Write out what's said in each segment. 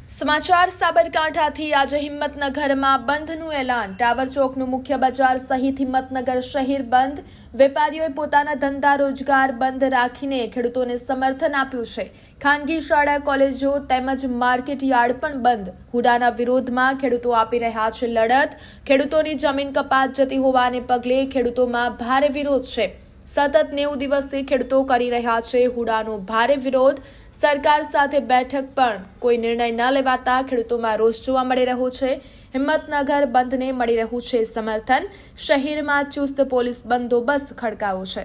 સમાચાર સાબરકાંઠાથી આજે હિંમતનગરમાં બંધનું એલાન। ટાવર ચોકનું મુખ્ય બજાર સહિત હિંમતનગર શહેર બંધ। વેપારીઓએ પોતાના ધંધા રોજગાર બંધ રાખીને ખેડૂતોને સમર્થન આપ્યું છે। ખાનગી શાળા કોલેજો તેમજ માર્કેટ યાર્ડ પણ બંધ। હુડાના વિરોધમાં ખેડૂતો આપી રહ્યા છે લડત। ખેડૂતોની જમીન કપાત જતી હોવાને પગલે ખેડૂતોમાં ભારે વિરોધ છે। સતત 90 દિવસથી ખેડૂતો કરી રહ્યા છે હુડાનો ભારે વિરોધ। સરકાર સાથે બેઠક પણ કોઈ નિર્ણય ન લેવાતા ખેડૂતોમાં રોષ જોવા મળી રહ્યો છે। હિંમતનગર બંધને મળી રહ્યું છે સમર્થન। શહેરમાં ચુસ્ત પોલીસ બંદોબસ્ત ખડકાયો છે।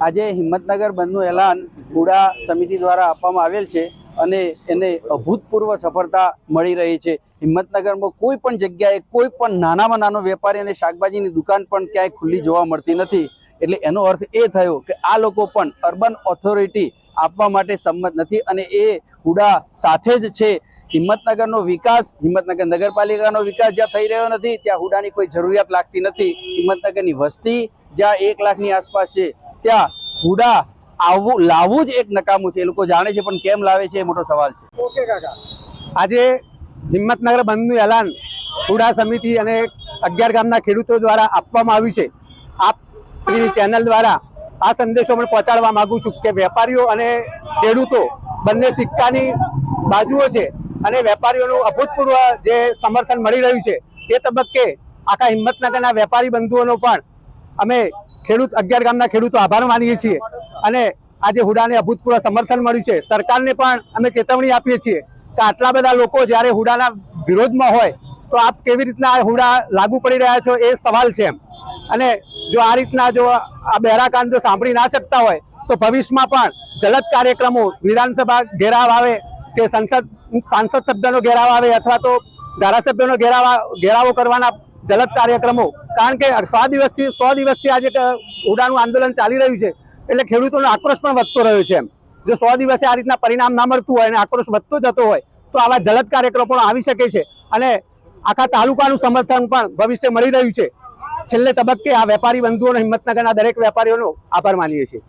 આજે હિંમતનગર બંધનું એલાન હુડા સમિતિ દ્વારા આપવામાં આવેલ છે અને એને અભૂતપૂર્વ સફળતા મળી રહી છે। હિંમતનગરમાં કોઈ પણ જગ્યાએ કોઈ પણ નાનામાં નાનો વેપારી અને શાકભાજીની દુકાન પણ ક્યાંય ખુલ્લી જોવા મળતી નથી। એટલે એનો અર્થ એ થયો કે આ લોકો પણ અર્બન ઓથોરિટી આપવા માટે સંમત નથી અને એ હુડા સાથે જ છે। હિંમતનગરનો વિકાસ, હિંમતનગર નગરપાલિકાનો વિકાસ જ્યાં થઈ રહ્યો નથી ત્યાં હુડાની કોઈ જરૂરિયાત લાગતી નથી। હિંમતનગરની વસ્તી જ્યાં 1 લાખની આસપાસ છે ત્યાં હુડા લાવવું જ એક નકામું છે। એ લોકો જાણે છે પણ કેમ લાવે છે એ મોટો સવાલ છે। ઓકે કાકા, આજે હિંમતનગર બંધનું એલાન હુડા સમિતિ અને 11 ગામના ખેડૂતો દ્વારા આપવામાં આવ્યું છે। આપ શ્રી ચેનલ દ્વારા આ સંદેશો પણ પહોંચાડવા માંગુ છું કે વેપારીઓ અને ખેડૂતો બંને સિક્કાની બાજુઓ છે અને વેપારીઓનું અભૂતપૂર્વ જે સમર્થન મળી રહ્યું છે એ તબક્કે આખા હિંમતનગરના વેપારી બંધુઓનો પણ અમે 11 ગામના ખેડૂતો આભાર માનીએ છીએ અને આજે હુડાને અભૂતપૂર્વ સમર્થન મળ્યું છે। સરકારને પણ અમે ચેતવણી આપીએ છીએ કે આટલા બધા લોકો જ્યારે હુડાના વિરોધમાં હોય તો આપ કેવી રીતના હુડા લાગુ પડી રહ્યા છો એ સવાલ છે અને જો આ રીતના જો આ બહેરા કાન જો સાંભળી ના શકતા હોય તો ભવિષ્યમાં પણ જલદ કાર્યક્રમો વિધાનસભા ઘેરાવ આવે કે સાંસદ સભ્યનો ઘેરાવ આવે અથવા તો ધારાસભ્યનો ઘેરાવો કરવાના જલદ કાર્યક્રમો, કારણ કે 100 દિવસથી આજે હુડાનું આંદોલન ચાલી રહ્યું છે એટલે ખેડૂતોનો આક્રોશ પણ વધતો રહ્યો છે। જો 100 દિવસે આ રીતના પરિણામ ના મળતું હોય અને આક્રોશ વધતો જતો હોય તો આવા જલદ કાર્યક્રમો પણ આવી શકે છે અને આખા તાલુકાનું સમર્થન પણ ભવિષ્ય મળી રહ્યું છે। છેલ્લે તબક્કે આ વેપારી બંધુઓનો હિંમતનગરના દરેક વેપારીઓનો આભાર માનીએ છીએ।